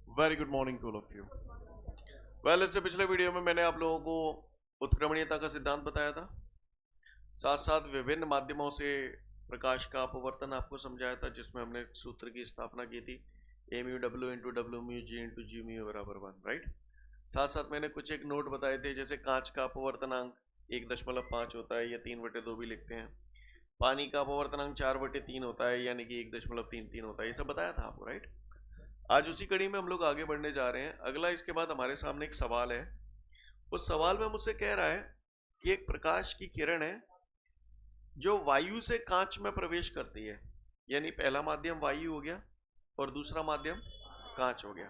Very good morning to all of you. Well, इससे पिछले video में मैंने आप लोगों को उत्क्रमणीयता का सिद्धांत बताया था, साथ साथ विभिन्न माध्यमों से प्रकाश का अपवर्तन आपको समझाया था, जिसमें हमने सूत्र की स्थापना की थी, A mu W into W mu G into G mu बराबर 1, राइट। साथ साथ मैंने कुछ एक नोट बताए थे, जैसे कांच का अपवर्तनांक 1.5 होता है या 3/2 भी लिखते हैं। पानी का अपवर्तनांक 4/3 होता है, यानी कि 1.33 होता है। ये सब बताया था आपको, राइट। आज उसी कड़ी में हम लोग आगे बढ़ने जा रहे हैं। अगला इसके बाद हमारे सामने एक सवाल है। उस सवाल में मुझसे कह रहा है कि एक प्रकाश की किरण है जो वायु से कांच में प्रवेश करती है, यानी पहला माध्यम वायु हो गया और दूसरा माध्यम कांच हो गया।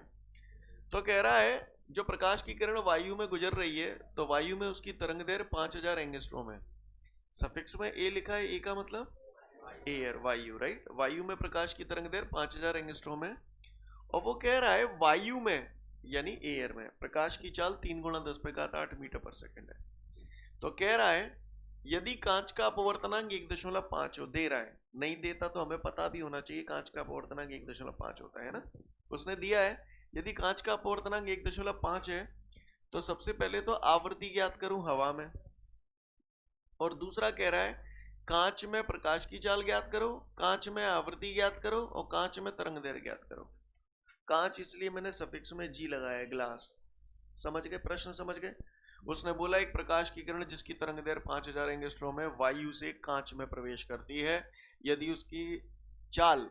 तो कह रहा है जो प्रकाश की किरण वायु में गुजर रही है, तो वायु में उसकी तरंग दैर्घ्य 5000 एंगस्ट्रॉम है। सफिक्स में ए लिखा है, ए का मतलब एयर, वायु, राइट। वायु में प्रकाश की तरंग दैर्घ्य 5000 एंगस्ट्रॉम है और वो कह रहा है वायु में यानी एयर में प्रकाश की चाल 3 × 10⁸ मीटर पर सेकंड है। तो कह रहा है यदि कांच का अपवर्तनांक 1.5 दे रहा है, नहीं देता तो हमें पता भी होना चाहिए कांच का अपवर्तनांक 1.5 होता है ना। उसने दिया है यदि कांच का अपवर्तनांक 1.5 है, तो सबसे पहले तो आवृत्ति ज्ञात करूं हवा में, और दूसरा कह रहा है कांच में प्रकाश की चाल ज्ञात करो, कांच में आवृत्ति ज्ञात करो और कांच में तरंग दैर्घ्य ज्ञात करो। कांच इसलिए मैंने सफिक्स में जी लगाया, ग्लास। समझ गए, प्रश्न समझ गए। उसने बोला एक प्रकाश की किरण जिसकी तरंग दैर्घ्य 5000 एंगस्ट्रॉम है वायु से कांच में प्रवेश करती है, यदि उसकी चाल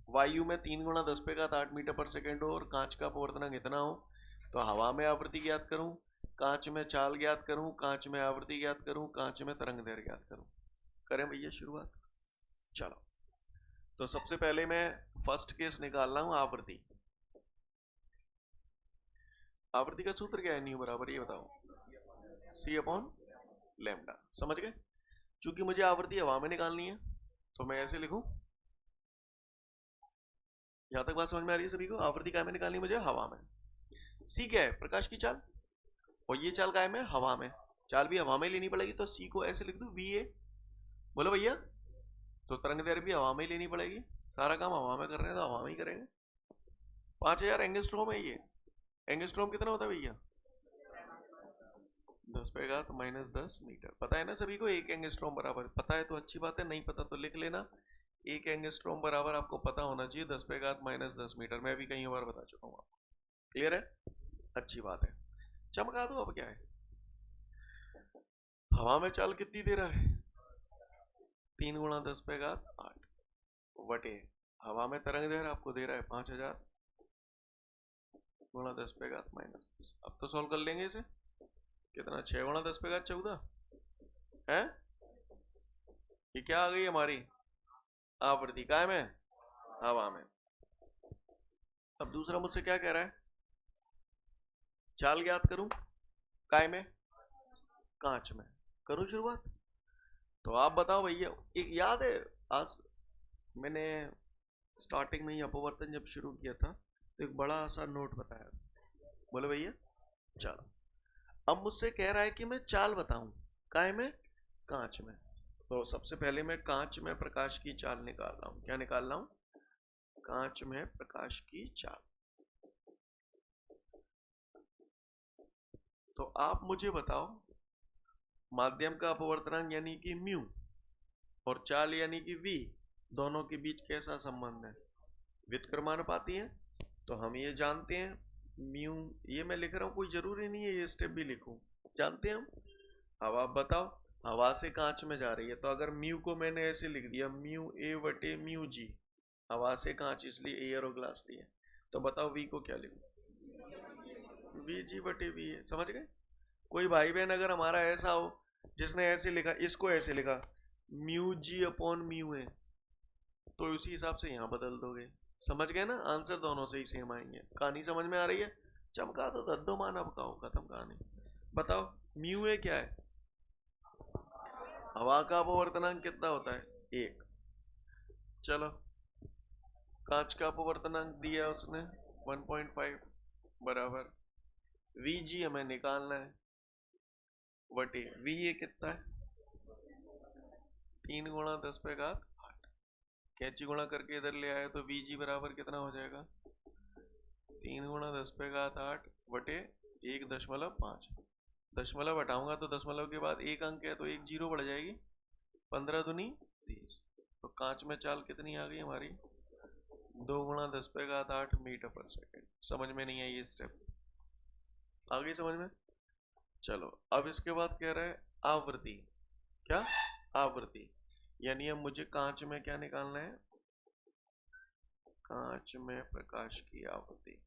वायु में 3 × 10⁸ मीटर पर सेकेंड हो और कांच का अपवर्तनांक इतना हो, तो हवा में आवृत्ति ज्ञात करूं, कांच में चाल ज्ञात करूं, कांच में आवृत्ति ज्ञात करूं, कांच में तरंग दैर्घ्य ज्ञात करूं। करें भैया शुरुआत। चलो, तो सबसे पहले मैं फर्स्ट केस निकाल रहा हूं, आवृत्ति। आवृत्ति का सूत्र क्या है, न्यू बराबर, ये बताओ, C/λ। समझ गए। चूंकि मुझे आवृत्ति हवा में निकालनी है, तो मैं ऐसे लिखूं। यहां तक बात समझ में आ रही है सभी को। आवृत्ति काय में निकालनी है मुझे, हवा में। सी क्या है, प्रकाश की चाल, और ये चाल काय में, हवा में। चाल भी हवा में लेनी पड़ेगी, तो सी को ऐसे लिख दूं, VA। बोलो भैया। तो तरंग दैर्घ्य भी हवा में ही लेनी पड़ेगी, सारा काम हवा में कर रहे हैं तो हवा में ही करेंगे। 5000 एंगस्ट्रॉम है ये। एंगस्ट्रॉम कितना होता है भैया, 10⁻⁻10 मीटर। पता है ना सभी को, एक एंगस्ट्रॉम बराबर, पता है तो अच्छी बात है, नहीं पता तो लिख लेना। एक एंगस्ट्रॉम बराबर आपको पता होना चाहिए 10⁻⁻10 मीटर। मैं भी कई बार बता चुका हूँ आपको। क्लियर है, अच्छी बात है। चमका दो, अब क्या है। हवा में चाल कितनी दे रहा है, 3 × 10⁸ वटे हवा में तरंग दैर्घ्य आपको दे रहा है 5000 × 10⁻⁻10। अब तो सॉल्व कर लेंगे इसे। कितना, 6 × 10⁻14 है। ये क्या आ गई हमारी आवृत्ति, काय में, हवा में। अब दूसरा मुझसे क्या कह रहा है, चाल ज्ञात करूं, काय में, कांच में। करूं शुरुआत। तो आप बताओ भैया, एक याद है आज मैंने स्टार्टिंग में ही अपवर्तन जब शुरू किया था, तो एक बड़ा सा नोट बताया। बोले भैया। चलो, अब मुझसे कह रहा है कि मैं चाल बताऊं, काय में, कांच में। तो सबसे पहले मैं कांच में प्रकाश की चाल निकाल रहा हूं। क्या निकाल रहा हूं, कांच में प्रकाश की चाल। तो आप मुझे बताओ माध्यम का अपवर्तनांक यानी कि म्यू और चाल यानी कि V, दोनों के बीच कैसा संबंध है, व्युत्क्रमानुपाती है। तो हम ये जानते हैं म्यू, ये मैं लिख रहा हूं, कोई जरूरी नहीं है ये स्टेप भी लिखूं, जानते हैं हम। अब आप बताओ, हवा से कांच में जा रही है, तो अगर म्यू को मैंने ऐसे लिख दिया, μA/μG, हवा से कांच इसलिए एयर और ग्लास लिया, तो बताओ V को क्या लिखूं, VG/VA। समझ गए। कोई भाई बहन अगर हमारा ऐसा हो जिसने ऐसे लिखा, इसको ऐसे लिखा μG/μA, तो उसी हिसाब से यहां बदल दोगे। समझ गए ना, आंसर दोनों से ही सेम आएंगे। कहानी समझ में आ रही है। चमका दो, दद्दो मान, अब कहो, खत्म कहानी। बताओ μA क्या है, हवा का अपवर्तनांक कितना होता है, 1। चलो, कांच का अपवर्तनांक दिया उसने 1.5 बराबर VG हमें निकालना है, वटे VA कितना है, 3 × 10⁸। कैंची गुणा करके इधर ले आए तो VG बराबर कितना हो जाएगा, 3 गुणा 10 पे घात 8 बटे 1.5। दशमलव हटाऊंगा तो दशमलव के बाद एक अंक है तो एक जीरो बढ़ जाएगी। 15 दूनी 30। तो कांच में चाल कितनी आ गई हमारी? 2 गुणा 10 पे घात 8 मीटर पर सेकेंड। समझ में नहीं आई ये स्टेप? आ गई समझ में? चलो अब इसके बाद कह रहा है आवृत्ति। क्या? आवृत्ति। यानी अब मुझे कांच में क्या निकालना है? कांच में प्रकाश की आवृत्ति।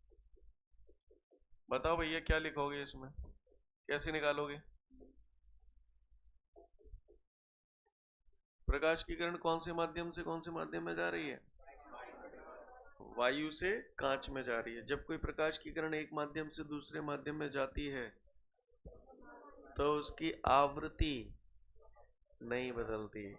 बताओ भैया क्या लिखोगे इसमें? कैसे निकालोगे? प्रकाश की किरण कौन से माध्यम से कौन से माध्यम में जा रही है? वायु से कांच में जा रही है। जब कोई प्रकाश की किरण एक माध्यम से दूसरे माध्यम में जाती है तो उसकी आवृत्ति नहीं बदलती।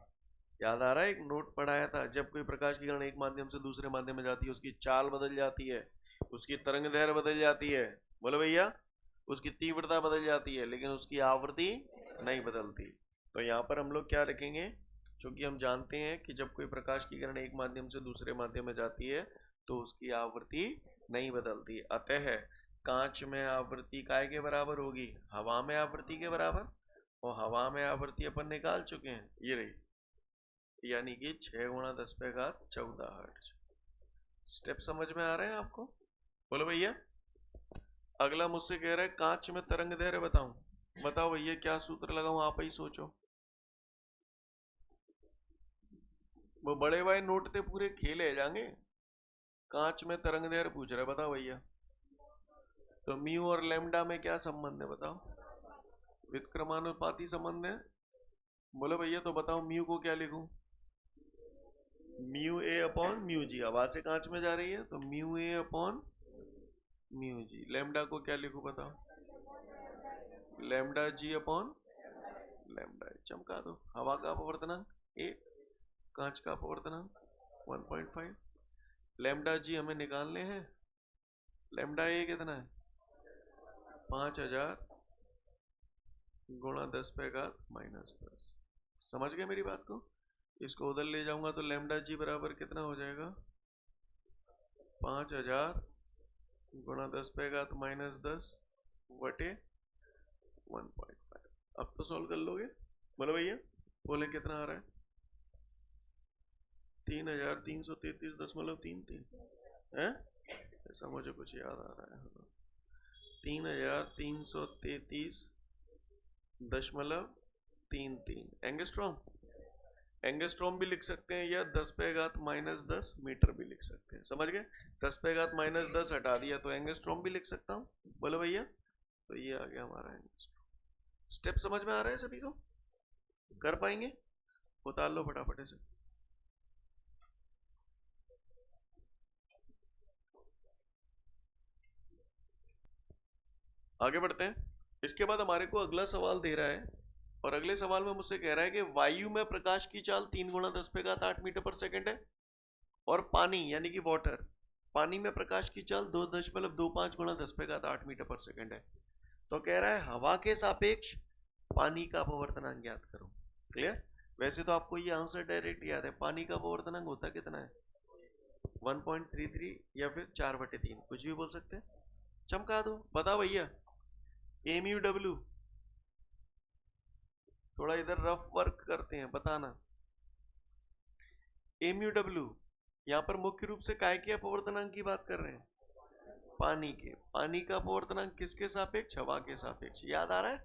याद आ रहा है? एक नोट पढ़ाया था, जब कोई प्रकाश की किरण एक माध्यम से दूसरे माध्यम में जाती है उसकी चाल बदल जाती है, उसकी तरंग दैर्घ्य बदल जाती है। बोलो भैया, उसकी तीव्रता बदल जाती है, लेकिन उसकी आवृत्ति नहीं बदलती। तो यहाँ पर हम लोग क्या रखेंगे? क्योंकि हम जानते हैं कि जब कोई प्रकाश की किरण एक माध्यम से दूसरे माध्यम में जाती है तो उसकी आवृत्ति नहीं बदलती। अतः कांच में आवृत्ति काय के बराबर होगी? हवा में आवृत्ति के बराबर। और हवा में आवृत्ति अपन निकाल चुके हैं, ये रही, यानी कि 6 गुणा 10 पे घात 14 हर्ट्ज। स्टेप समझ में आ रहे हैं आपको? बोलो भैया। अगला मुझसे कह रहा है कांच में तरंग दैर्घ्य बताऊं। बताओ भैया क्या सूत्र लगाऊं? आप ही सोचो। वो बड़े भाई नोट थे पूरे खेले जाएंगे। कांच में तरंग दैर्घ्य पूछ रहा है, बताओ भैया। तो म्यू और लैम्डा में क्या संबंध है बताओ? व्युत्क्रमानुपाती संबंध है। बोलो भैया, तो बताओ म्यू को क्या लिखूं? Mu A upon mu G. हवा से कांच में जा रही है तो mu A upon mu G. Lambda को क्या लिखूं बताओ? लैम्डा जी अपॉन लैम्डा। चमका दो। हवा का अपवर्तनांक 1, कांच का अपवर्तनांक 1.5। लैम्डा जी हमें निकालने हैं। लैम्डा ए कितना है? 5000 गुणा 10 पे घात -10। समझ गए मेरी बात को? इसको उधर ले जाऊंगा तो लैम्डा जी बराबर कितना हो जाएगा? 5000 गुणा 10 पे घात -10 बटे 1.5। अब तो सॉल्व कर लोगे? बोलो भैया, बोले कितना आ रहा है? 3333.33 है। ऐसा मुझे कुछ याद आ रहा है। 3333.33 एंगस्ट्रॉम। एंगस्ट्रॉम भी लिख सकते हैं या 10 पे घात -10 मीटर भी लिख सकते हैं। समझ गए? 10 पे घात -10 हटा दिया तो एंगस्ट्रॉम भी लिख सकता हूँ। बोलो भैया, तो ये आ गया हमारा एंगस्ट्रॉम। स्टेप समझ में आ रहा है सभी को? कर पाएंगे? उतार लो फटाफट से। आगे बढ़ते हैं। इसके बाद हमारे को अगला सवाल दे रहा है और अगले सवाल में मुझसे कह रहा है कि वायु में प्रकाश की चाल 3 गुणा 10 पे घात 8 मीटर पर सेकंड है और पानी यानी कि वाटर, पानी में प्रकाश की चाल 2.25 गुणा 10 पे घात 8 मीटर पर सेकंड है। तो कह रहा है हवा के सापेक्ष पानी का अपवर्तनांक ज्ञात करो। क्लियर? वैसे तो आपको ये आंसर डायरेक्ट याद है। पानी का अपवर्तनांक होता कितना है? 1.33 या फिर 4/3, कुछ भी बोल सकते हैं। चमका दो। बताओ भैया। MUW। थोड़ा इधर रफ वर्क करते हैं, बताना। MUW यहाँ पर मुख्य रूप से काय के अपवर्तनांक की बात कर रहे हैं? पानी के। पानी का अपवर्तनांक किसके सापेक्ष? हवा के सापेक्ष। याद आ रहा है?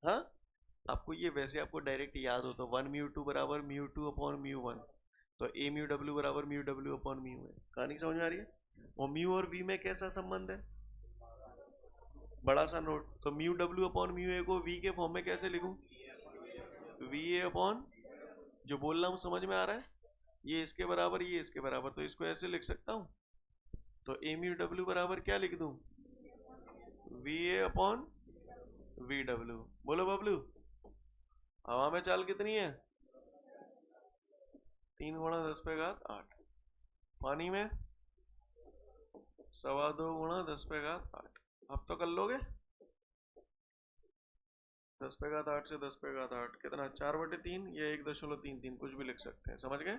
हाँ, आपको ये वैसे आपको डायरेक्ट याद हो तो 1μ2 बराबर μ2 अपॉन μ1, तो MUW बराबर μW अपॉन μ है। कहानी समझ में आ रही है? और म्यू और वी में कैसा संबंध है? बड़ा सा नोट। तो μW अपॉन μA को V के फॉर्म में कैसे लिखूं? VA अपॉन, जो बोल रहा हूं समझ में आ रहा है? ये इसके बराबर, ये इसके बराबर, तो इसको ऐसे लिख सकता हूं। तो MUW बराबर क्या लिख दूं? VA upon VW। बोलो बबलू, हवा में चाल कितनी है? 3 गुणा 10 पे घात 8। पानी में 2.25 गुणा 10 पे घात 8। अब तो कर लोगे। 10 पे घात 8 से 10 पे घात 8 कितना? 4/3 या 1.33, कुछ भी लिख सकते हैं। समझ गए?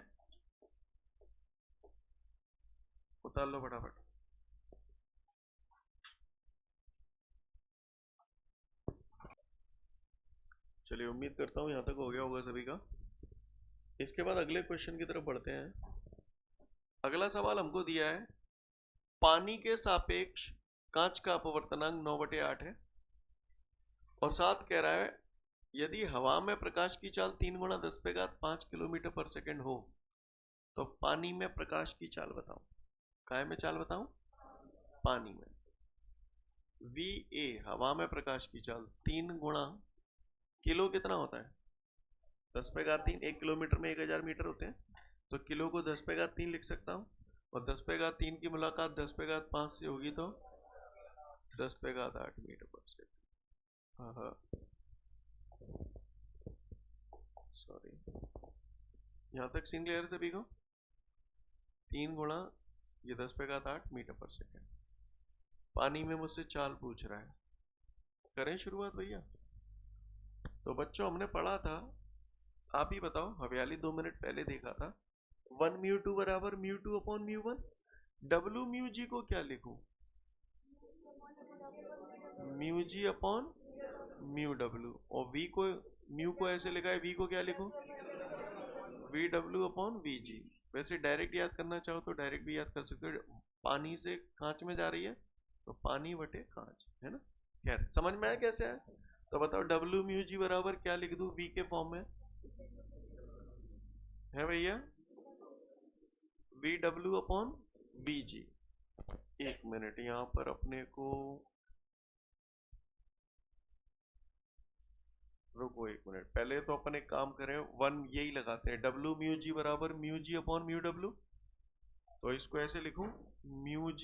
उतार लो फटाफट। चलिए उम्मीद करता हूँ यहाँ तक हो गया होगा सभी का। इसके बाद अगले क्वेश्चन की तरफ बढ़ते हैं। अगला सवाल हमको दिया है, पानी के सापेक्ष कांच का अपवर्तनांक 9/8 है और साथ कह रहा है यदि हवा में प्रकाश की चाल 3 गुणा 10⁵ किलोमीटर पर सेकेंड हो तो पानी में प्रकाश की चाल बताओ। काय में चाल बताऊं? पानी में। VA हवा में प्रकाश की चाल 3 गुणा किलो कितना होता है? 10⁻3। 1 किलोमीटर में 1000 मीटर होते हैं, तो किलो को 10⁻3 लिख सकता हूँ और 10⁻3 की मुलाकात 10⁻5 से होगी तो 10⁻8 मीटर पर सेकेंड। सॉरी, यहाँ तक सीन क्लियर है सभी को? 3 गुणा ये 10⁻8 मीटर पर सेकेंड। पानी में मुझसे चाल पूछ रहा है, करें शुरुआत भैया? तो बच्चों हमने पढ़ा था, आप ही बताओ, हवियाली 2 मिनट पहले देखा था, 1 μ2 बराबर μ2 अपॉन μ1। W μg को क्या लिखूं? μg upon μw। और v को म्यू को ऐसे लिखा है, v को क्या लिखूं? vw upon vg। वैसे डायरेक्ट याद करना चाहो तो डायरेक्ट भी याद कर सकते हो। पानी से कांच में जा रही है तो पानी बटे कांच, है ना? खैर, समझ में आया कैसे है? तो बताओ W μg बराबर क्या लिख दूं v के फॉर्म में? है भैया vw अपॉन vg। एक मिनट, यहां पर अपने को रुको एक मिनट, पहले तो अपन एक काम करें, 1 यही लगाते हैं, W μg बराबर μg अपॉन μw। तो इसको ऐसे लिखूं, μg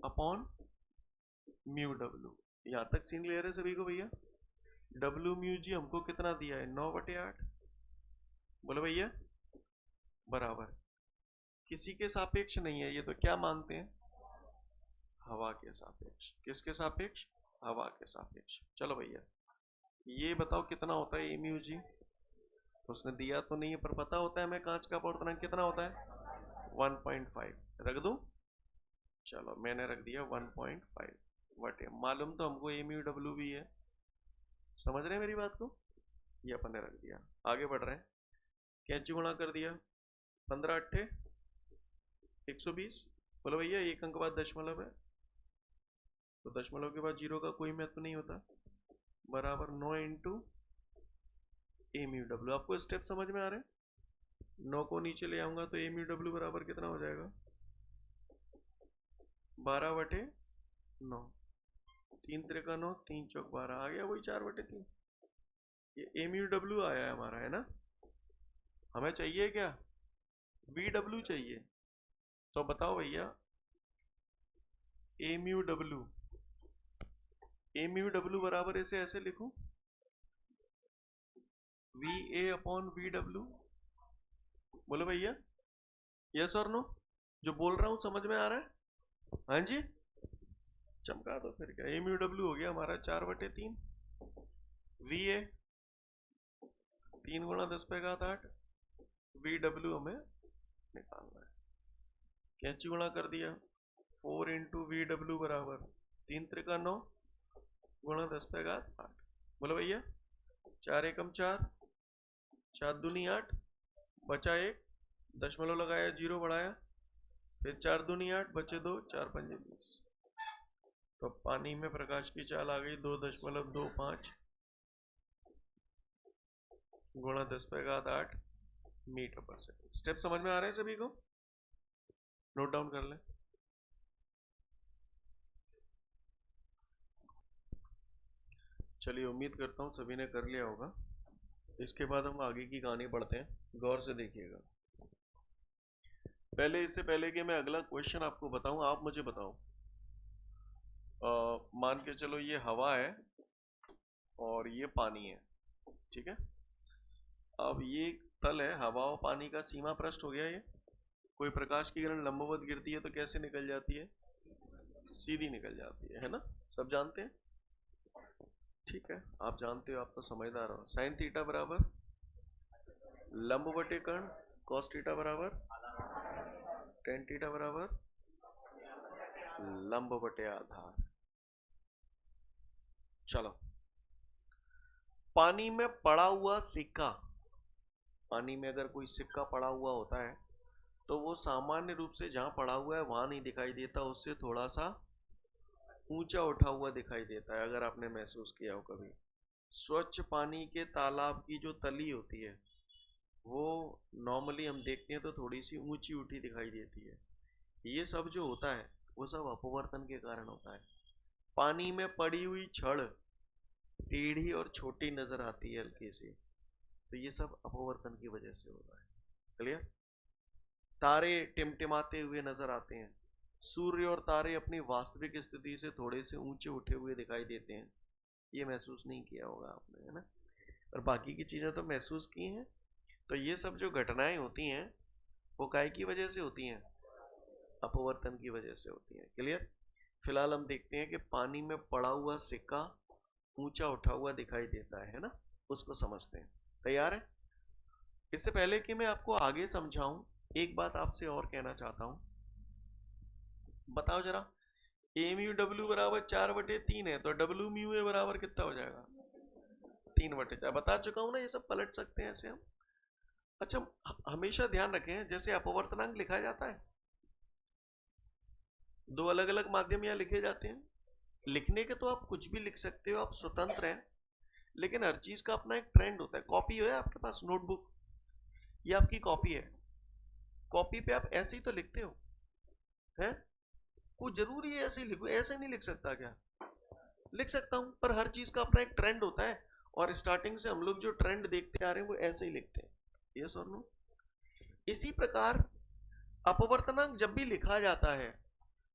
अपॉन μw। यहां तक सीन क्लियर है सभी को भैया? W μg हमको कितना दिया है? 9/8। बोलो भैया, बराबर किसी के सापेक्ष नहीं है ये, तो क्या मानते हैं? हवा के सापेक्ष। किसके सापेक्ष? हवा के सापेक्ष। चलो भैया, ये बताओ कितना होता है ए μg? तो उसने दिया तो नहीं है, पर पता होता है हमें कांच का अपवर्तनांक कितना होता है? 1.5। रख दूं? चलो मैंने रख दिया 1.5 बटे, मालूम तो हमको ए μw भी है। समझ रहे हैं मेरी बात को? ये अपन ने रख दिया। आगे बढ़ रहे हैं, कैंची गुणा कर दिया, 15 8 120। बोलो भैया, एक अंक बाद दशमलव है तो दशमलव के बाद जीरो का कोई महत्व नहीं होता, बराबर 9 इंटू ए μw। आपको स्टेप समझ में आ रहे हैं? 9 को नीचे ले आऊंगा तो ए μw बराबर कितना हो जाएगा? 12/9। 3 त्रिका 9, 3 चौक 12, आ गया वही 4/3। ये ए μw आया है हमारा, है ना? हमें चाहिए क्या? VW चाहिए। तो बताओ भैया, ए μw बराबर इसे ऐसे लिखूं, VA अपॉन VW। बोलो भैया, यस और नो? जो बोल रहा हूं समझ में आ रहा है? हाँ जी, चमका दो फिर क्या। ए μw हो गया हमारा 4/3। VA 3 गुणा 10⁸ VW हमें निकालना है। कैंची गुणा कर दिया, 4 इंटू VW बराबर 3 त्रिका 9 गुणा 10⁸। बोलो भैया, 4 एकम 4, 4 दूनी 8, बचा 1, दशमलव लगाया, जीरो बढ़ाया, फिर 4 दूनी 8, बचे 2, 4 पंजे 20। तो पानी में प्रकाश की चाल आ गई 2.25 गुणा 10⁸ मीटर पर सेकेंड। स्टेप समझ में आ रहे हैं सभी को? नोट डाउन कर लें। चलिए, उम्मीद करता हूँ सभी ने कर लिया होगा। इसके बाद हम आगे की कहानी पढ़ते हैं, गौर से देखिएगा। पहले, इससे पहले कि मैं अगला क्वेश्चन आपको बताऊं, आप मुझे बताओ, मान के चलो ये हवा है और ये पानी है, ठीक है? अब ये तल है, हवा और पानी का सीमा पृष्ठ हो गया ये। कोई प्रकाश की किरण लंबवत गिरती है तो कैसे निकल जाती है? सीधी निकल जाती है ना? सब जानते हैं? ठीक है, आप जानते हो, आप तो समझदार हो। साइन थीटा बराबर लंब बटे कर्ण, कॉस थीटा बराबर टेन थीटा बराबर लंब बटे आधार। चलो, पानी में पड़ा हुआ सिक्का, पानी में अगर कोई सिक्का पड़ा हुआ होता है तो वो सामान्य रूप से जहां पड़ा हुआ है वहां नहीं दिखाई देता, उससे थोड़ा सा ऊंचा उठा हुआ दिखाई देता है। अगर आपने महसूस किया हो कभी, स्वच्छ पानी के तालाब की जो तली होती है वो नॉर्मली हम देखते हैं तो थोड़ी सी ऊंची उठी दिखाई देती है। ये सब जो होता है वो सब अपवर्तन के कारण होता है। पानी में पड़ी हुई छड़ टेढ़ी और छोटी नजर आती है हल्की सी, तो ये सब अपवर्तन की वजह से होता है। क्लियर? तारे टिमटिमाते हुए नजर आते हैं, सूर्य और तारे अपनी वास्तविक स्थिति से थोड़े से ऊंचे उठे हुए दिखाई देते हैं। ये महसूस नहीं किया होगा आपने, है ना? और बाकी की चीजें तो महसूस की हैं। तो ये सब जो घटनाएं होती हैं वो काय की वजह से होती हैं? अपवर्तन की वजह से होती हैं। क्लियर? फिलहाल हम देखते हैं कि पानी में पड़ा हुआ सिक्का ऊंचा उठा हुआ दिखाई देता है ना, उसको समझते हैं। तैयार है? इससे पहले कि मैं आपको आगे समझाऊं, एक बात आपसे और कहना चाहता हूं। बताओ जरा, ए म्यू डब्ल्यू बराबर 4/3 है, तो डब्ल्यू म्यू ए बराबर कितना हो जाएगा? 3/4। बता चुका हूं ना, ये सब पलट सकते हैं ऐसे हम। अच्छा, हमेशा ध्यान रखें, जैसे अपवर्तनांक लिखा जाता है, दो अलग अलग माध्यम यहां लिखे जाते हैं। लिखने के तो आप कुछ भी लिख सकते हो, आप स्वतंत्र हैं, लेकिन हर चीज का अपना एक ट्रेंड होता है। कॉपी है आपके पास, नोटबुक, ये आपकी कॉपी है, कॉपी पे आप ऐसे ही तो लिखते हो, है? कोई जरूरी है ऐसे ही लिखो? ऐसे नहीं लिख सकता क्या? लिख सकता हूं, पर हर चीज का अपना एक ट्रेंड होता है, और स्टार्टिंग से हम लोग जो ट्रेंड देखते आ रहे हैं वो ऐसे ही लिखते हैं। यस और नो? इसी प्रकार अपवर्तनांक जब भी लिखा जाता है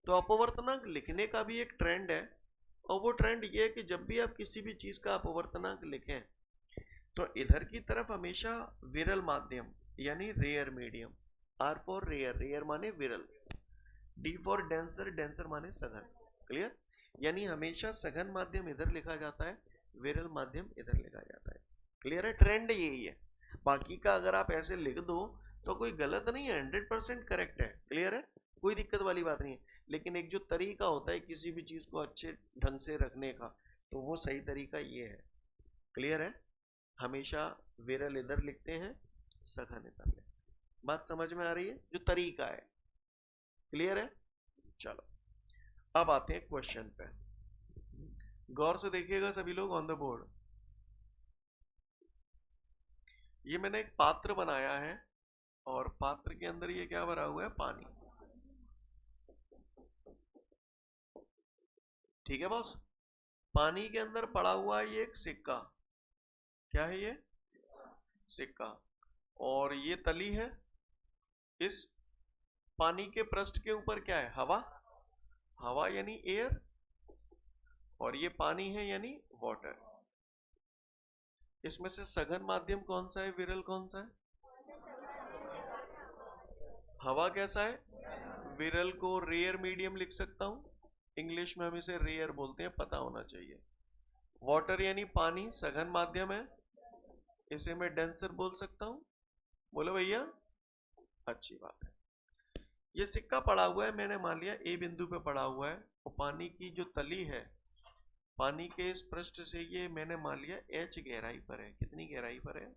तो अपवर्तनांक लिखने का भी एक ट्रेंड है, और वो ट्रेंड ये है कि जब भी आप किसी भी चीज का अपवर्तनांक लिखें तो इधर की तरफ हमेशा विरल माध्यम यानी rare medium, R for rare, rare माने विरल, डी फॉर डेंसर, डेंसर माने सघन। क्लियर? यानी हमेशा सघन माध्यम इधर लिखा जाता है, विरल माध्यम इधर लिखा जाता है। क्लियर है? ट्रेंड यही है। बाकी का अगर आप ऐसे लिख दो तो कोई गलत नहीं है, 100% करेक्ट है। क्लियर है? कोई दिक्कत वाली बात नहीं है, लेकिन एक जो तरीका होता है किसी भी चीज को अच्छे ढंग से रखने का, तो वो सही तरीका ये है। क्लियर है? हमेशा विरल इधर लिखते हैं, सघन इधर लिखते हैं। बात समझ में आ रही है? जो तरीका है। क्लियर है? चलो अब आते हैं क्वेश्चन पे। गौर से देखिएगा सभी लोग ऑन द बोर्ड। ये मैंने एक पात्र बनाया है, और पात्र के अंदर ये क्या भरा हुआ है? पानी। ठीक है बॉस? पानी के अंदर पड़ा हुआ है ये एक सिक्का। क्या है ये? सिक्का। और ये तली है। इस पानी के पृष्ठ के ऊपर क्या है? हवा। हवा यानी एयर, और ये पानी है यानी वाटर। इसमें से सघन माध्यम कौन सा है, विरल कौन सा है? हवा कैसा है? विरल को रेयर मीडियम लिख सकता हूं, इंग्लिश में हम इसे रेयर बोलते हैं, पता होना चाहिए। वाटर यानी पानी, सघन माध्यम है, इसे मैं डेंसर बोल सकता हूं। बोलो भैया, अच्छी बात है। ये सिक्का पड़ा हुआ है, मैंने मान लिया ए बिंदु पे पड़ा हुआ है, और पानी की जो तली है, पानी के इस पृष्ठ से ये मैंने मान लिया h गहराई पर है। कितनी गहराई पर है?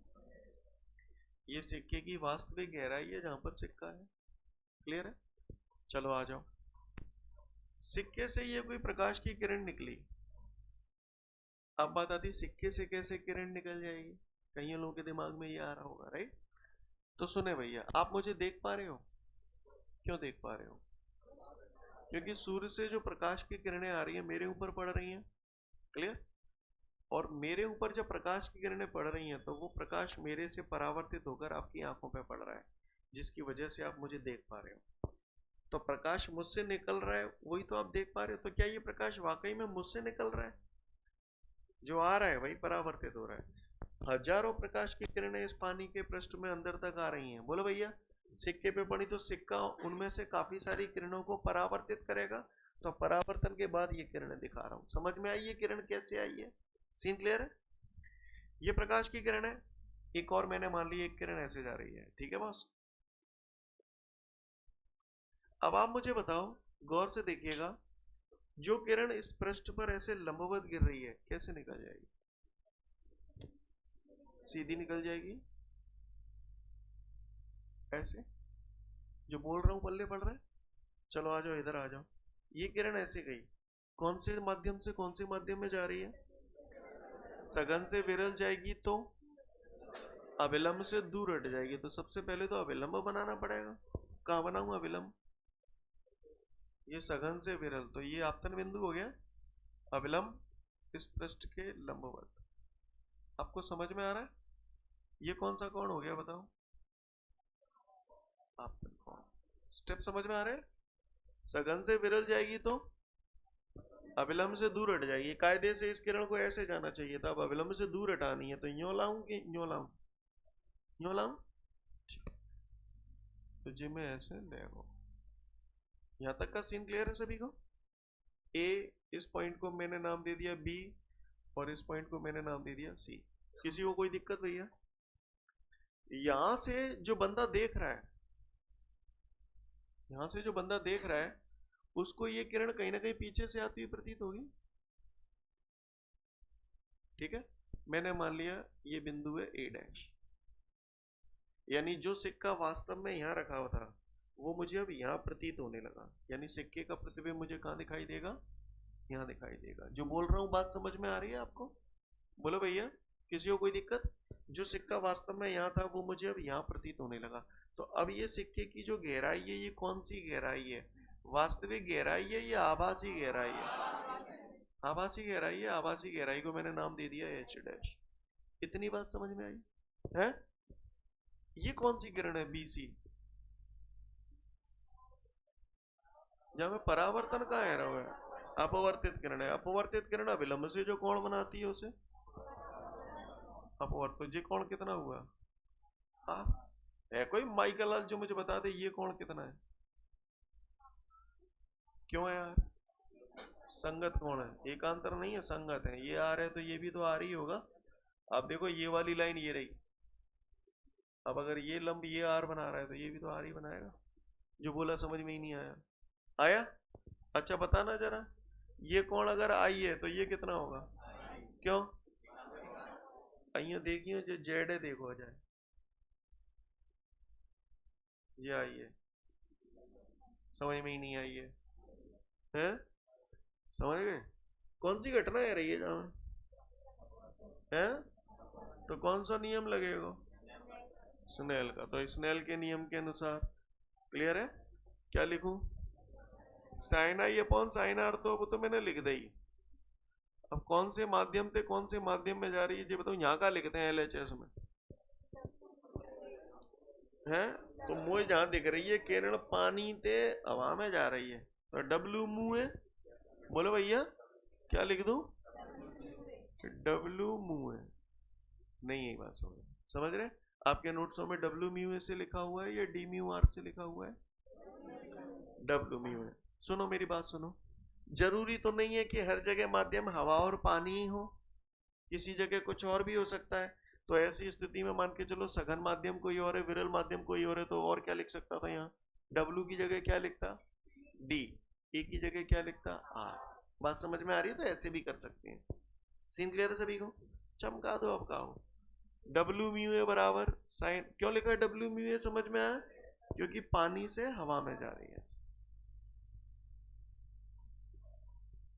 ये सिक्के की वास्तविक गहराई है जहां पर सिक्का है। क्लियर है? चलो आ जाओ। सिक्के से ये कोई प्रकाश की किरण निकली। अब बात आती सिक्के से कैसे किरण निकल जाएगी, कई लोगों के दिमाग में ये आ रहा होगा, राइट? तो सुने भैया, आप मुझे देख पा रहे हो? क्यों देख पा रहे हो? क्योंकि सूर्य से जो प्रकाश की किरणें आ रही है मेरे ऊपर पड़ रही हैं। क्लियर? और मेरे ऊपर जब प्रकाश की किरणें पड़ रही हैं तो वो प्रकाश मेरे से परावर्तित होकर आपकी आंखों पे पड़ रहा है, जिसकी वजह से आप मुझे देख पा रहे हो। तो प्रकाश मुझसे निकल रहा है, वही तो आप देख पा रहे हो। तो क्या ये प्रकाश वाकई में मुझसे निकल रहा है? जो आ रहा है वही परावर्तित हो रहा है। हजारों प्रकाश की किरणें इस पानी के पृष्ठ में अंदर तक आ रही हैं। बोलो भैया, सिक्के पे पड़ी तो सिक्का उनमें से काफी सारी किरणों को परावर्तित करेगा, तो परावर्तन के बाद ये किरणें दिखा रहा हूं। समझ में आई ये किरण कैसे आई है? सीन क्लियर है? ये प्रकाश की किरण है, एक और मैंने मान ली एक किरण ऐसे जा रही है। ठीक है बॉस? अब आप मुझे बताओ, गौर से देखिएगा, जो किरण इस पृष्ठ पर ऐसे लंबवत गिर रही है कैसे निकल जाएगी? सीधी निकल जाएगी ऐसे, जो बोल रहा हूं पल्ले पड़ रहा है। चलो आ जाओ, इधर आ जाओ। ये किरण ऐसे गई, कौन से माध्यम से कौन से माध्यम में जा रही है? सघन से विरल जाएगी तो अविलंब से दूर हट जाएगी, तो सबसे पहले तो अविलंब बनाना पड़ेगा। कहां बनाऊं अविलंब? ये सघन से विरल, तो ये आपतन बिंदु हो गया। अविलंब इस पृष्ठ के लंबवत। आपको समझ में आ रहा है? ये कौन सा कोण हो गया बताओ? आपतन कोण। स्टेप समझ में आ रहे हैं? सघन से विरल जाएगी तो अविलंब से दूर हट जाएगी। कायदे से इस किरण को ऐसे जाना चाहिए था, अब अविलंब से दूर हटानी है, तो यूं लाऊं कि यूं लाऊं? यूं लाऊं। तो जी मैं ऐसे ले रहा हूं। यहां तक का सीन क्लियर है सभी को? ए, इस पॉइंट को मैंने नाम दे दिया बी, और इस पॉइंट को मैंने नाम दे दिया सी। किसी को कोई दिक्कत भैया? यहां से जो बंदा देख रहा है, यहां से जो बंदा देख रहा है, उसको ये किरण कहीं ना कहीं पीछे से आती हुई प्रतीत होगी। ठीक है, मैंने मान लिया ये बिंदु है ए डैश, यानी जो सिक्का वास्तव में यहां रखा हुआ था वो मुझे अब यहां प्रतीत होने लगा, यानी सिक्के का प्रतिबिंब मुझे कहां दिखाई देगा? यहां दिखाई देगा। जो बोल रहा हूं बात समझ में आ रही है आपको? बोलो भैया, किसी को कोई दिक्कत? जो सिक्का वास्तव में यहां था वो मुझे अब यहां प्रतीत होने लगा। तो अब ये सिक्के की जो गहराई है, ये कौन सी गहराई है? वास्तविक गहराई है या आभासी गहराई है? आभासी गहराई है। आभासी गहराई को मैंने नाम दे दिया एच डैश। इतनी बात समझ में आई है? ये कौन सी किरण है? B C. जहां में परावर्तन का एरो है, अपवर्तित किरण है। अपवर्तित किरण अविलंब से जो कोण बनाती है उसे अपवर्त। तो ये कोण कितना हुआ? है कोई माइकल लाल जो मुझे बता दे ये कोण कितना है? क्यों है यार? संगत कोण है, एकांतर नहीं है, संगत है। ये आर है तो ये भी तो आर ही होगा। अब देखो ये वाली लाइन ये रही, अब अगर ये लंब ये आर बना रहा है तो ये भी तो आर ही बनाएगा। जो बोला समझ में ही नहीं आया? आया? अच्छा बताना जरा, ये कोण अगर आई है तो ये कितना होगा? क्यों? आइए देखिए, जो जेड है देखो आ जाए, ये आई है, समझ में ही नहीं आई है, हैं? समझ गए? कौन सी घटना है रही है जहां है? तो कौन सा नियम लगेगा? स्नेल का। तो स्नेल के नियम के अनुसार क्लियर है? क्या लिखूं? Sine i upon sine r, तो वो तो मैंने लिख दी। अब कौन से माध्यम से कौन से माध्यम में जा रही है ये बताओ। यहाँ का लिखते हैं एलएचएस में, है? तो मुझे जहां दिख रही है किरण पानी ते हवा में जा रही है, तो डब्ल्यू मुंह है। बोलो भैया, क्या लिख दूं? डब्ल्यू मुंह है। नहीं है बात समझ रहे? आपके नोट्सों में डब्ल्यू म्यू से लिखा हुआ है या डी म्यू आर से लिखा हुआ है? डब्ल्यू म्यू है। सुनो मेरी बात सुनो, जरूरी तो नहीं है कि हर जगह माध्यम हवा और पानी ही हो, किसी जगह कुछ और भी हो सकता है। तो ऐसी स्थिति में मान के चलो सघन माध्यम कोई और है, विरल माध्यम कोई और है, तो और क्या लिख सकता था? यहाँ डब्ल्यू की जगह क्या लिखता? डी। ए की जगह क्या लिखता? आर। बात समझ में आ रही है? तो ऐसे भी कर सकते हैं। सीन क्लियर है सभी को? चमका दो अब कहो। डब्ल्यू म्यू ए बराबर साइन, क्यों लिखा है डब्ल्यू म्यू ए? समझ में आया? क्योंकि पानी से हवा में जा रही है।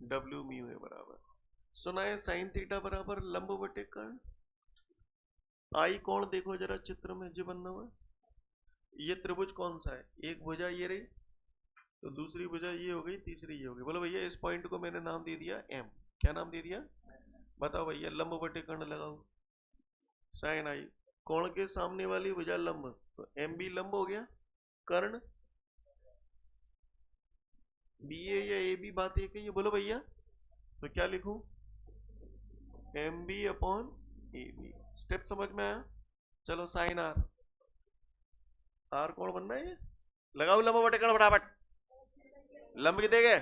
डब्ल्यू म्यू ए बराबर, सुना है साइन थीटा बराबर लंब बटे कर्ण। आई कोण देखो जरा चित्र में जो बनना हुआ, ये त्रिभुज कौन सा है? एक भुजा ये रही, तो दूसरी भुजा ये हो गई, तीसरी ये हो गई। बोलो भैया, इस पॉइंट को मैंने नाम दे दिया एम। क्या नाम दे दिया? बताओ भैया, लंब बटे कर्ण लगाओ। साइन आई, कोण के सामने वाली भुजा लंब, तो एम बी लंब हो गया। कर्ण बी ए या ए बी, बात एक है ये। बोलो भैया, तो क्या लिखूं? एम बी अपॉन ए बी। स्टेप समझ में आया? चलो साइन आर, आर कौन बनना है? लगाओ लंब बटे कर्ण फटाफट। लंब कितने गए?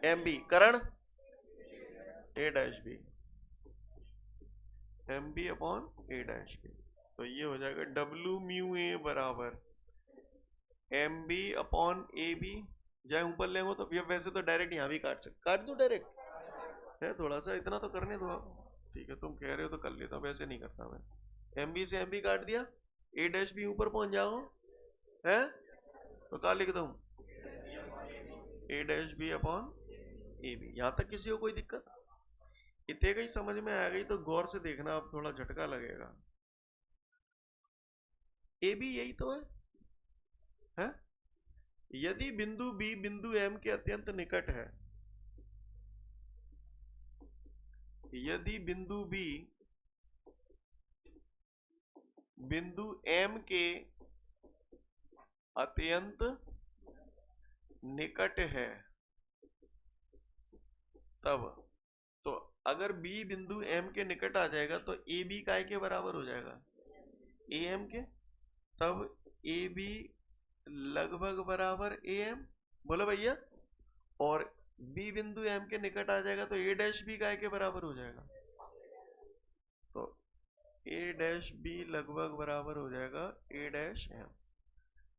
M B. कर्ण A dash B, M B upon A dash B. तो ये हो जाएगा डब्ल्यू म्यू ए बराबर एम बी अपॉन ए बी। जाए ऊपर लेंगे तो वैसे तो डायरेक्ट यहाँ भी काट सकते, काट दो डायरेक्ट है, थोड़ा सा इतना तो करने दो आप। ठीक है, तुम कह रहे हो तो कर लेता हूँ, वैसे नहीं करता मैं। एम बी से एम बी काट दिया, ए डैश बी ऊपर पहुंच जाओ है, तो क्या लिख दूं, a dash b upon A b. यहां तक किसी को कोई दिक्कत? इतने का ही समझ में आ गई तो गौर से देखना, अब थोड़ा झटका लगेगा। ए बी यही तो है? यदि बिंदु बी बिंदु एम के अत्यंत निकट है, यदि बिंदु बी बिंदु एम के अत्यंत निकट है, तब तो अगर बी बिंदु एम के निकट आ जाएगा तो ए बी काय के बराबर हो जाएगा, ए एम के। तब ए बी लगभग बराबर ए एम, बोलो भैया। और बी बिंदु एम के निकट आ जाएगा तो ए डैश बी काय के बराबर हो जाएगा, तो ए डैश बी लगभग बराबर हो जाएगा ए डैश एम।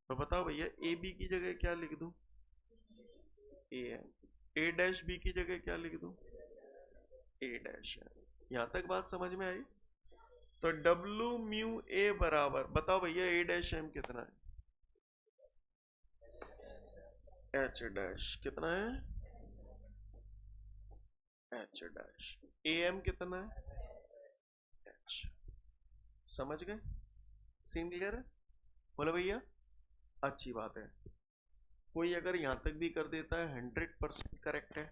तो बताओ भैया ए बी की जगह क्या लिख दूं, A M. A dash B की जगह क्या लिख दूं, ए डैश एम। यहां तक बात समझ में आई? तो डब्ल्यू म्यू ए बराबर, बताओ भैया ए डैश एम कितना है, एच डैश कितना है, एच डैश। ए एम कितना है, एच। समझ गए? सीन क्लियर है? बोलो भैया, अच्छी बात है। कोई अगर यहां तक भी कर देता है 100% करेक्ट है।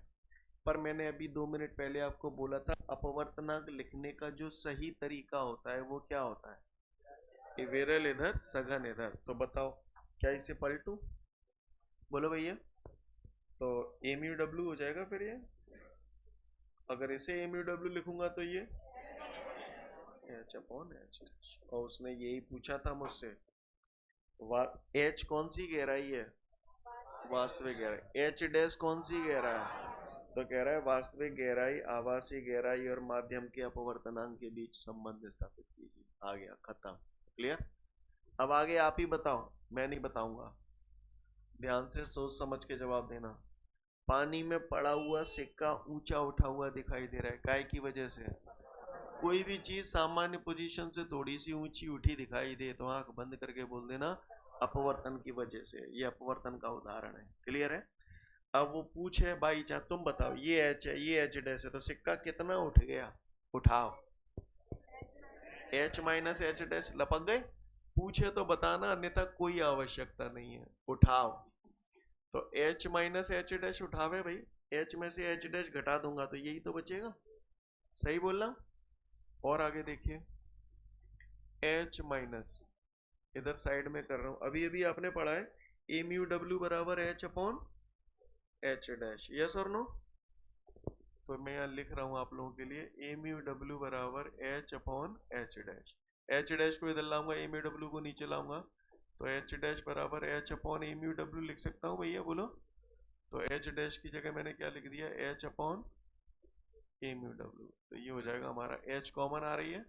पर मैंने अभी 2 मिनट पहले आपको बोला था अपवर्तनांक लिखने का जो सही तरीका होता है वो क्या होता है, विरल इधर सघन इधर। तो बताओ क्या इसे पलटू, बोलो भैया। तो एम यू डब्ल्यू हो जाएगा फिर ये, अगर इसे एम यू डब्ल्यू लिखूंगा तो ये एच अपॉन एच। और उसने यही पूछा था मुझसे, एच कौन सी गहराई है, वास्तविक गहराई। एच डैश कौन सी गहराई है, तो कह रहा है वास्तविक गहराई, आभासी गहराई और माध्यम के अपवर्तनांक के बीच संबंध स्थापित कीजिए। आ गया, खत्म, क्लियर। अब आगे आप ही बताओ, मैं नहीं बताऊंगा। ध्यान से सोच समझ के जवाब देना। पानी में पड़ा हुआ सिक्का ऊंचा उठा हुआ दिखाई दे रहा है, काय की वजह से? कोई भी चीज सामान्य पोजीशन से थोड़ी सी ऊंची उठी दिखाई दे तो आंख बंद करके बोल देना अपवर्तन की वजह से। ये अपवर्तन का उदाहरण है, क्लियर है। अब वो पूछे भाई चाहे तुम बताओ, ये एच है ये एच डैश है, तो सिक्का कितना उठ गया, उठाओ। एच माइनस एच डैश, लपक गए। पूछे तो बताना, अन्यथा कोई आवश्यकता नहीं है, उठाओ। तो एच माइनस एच डैश उठावे भाई, एच में से एच डैश घटा दूंगा तो यही तो बचेगा, सही बोलना। और आगे देखिए, एच माइनस इधर साइड में कर रहा हूं, अभी अभी आपने पढ़ा है ए म्यू डब्ल्यू बराबर H upon H dash, yes और नो। तो मैं यहाँ लिख रहा हूँ आप लोगों के लिए ए म्यू डब्ल्यू बराबर H upon H dash. H dash को इधर लाऊंगा, ए म्यू डब्ल्यू को नीचे लाऊंगा, तो एच डैश बराबर एच अपॉन ए म्यू डब्ल्यू लिख सकता हूँ भैया, बोलो। तो एच डैश की जगह मैंने क्या लिख दिया, एच अपॉन ए म्यू डब्ल्यू। तो ये हो जाएगा हमारा, एच कॉमन आ रही है,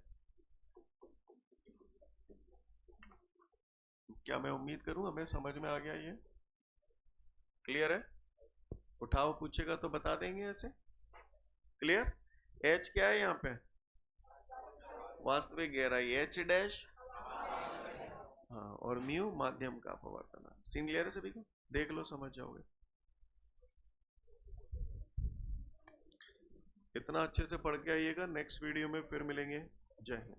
क्या मैं उम्मीद करूं हमें समझ में आ गया, ये क्लियर है। उठाओ पूछेगा तो बता देंगे ऐसे, क्लियर। एच क्या है यहाँ पे, वास्तविक गहराई, एच डैश हाँ, और म्यू माध्यम का अपवर्तनांक। सीन क्लियर है सभी को, देख लो समझ जाओगे। इतना अच्छे से पढ़ के आइएगा, नेक्स्ट वीडियो में फिर मिलेंगे। जय हिंद।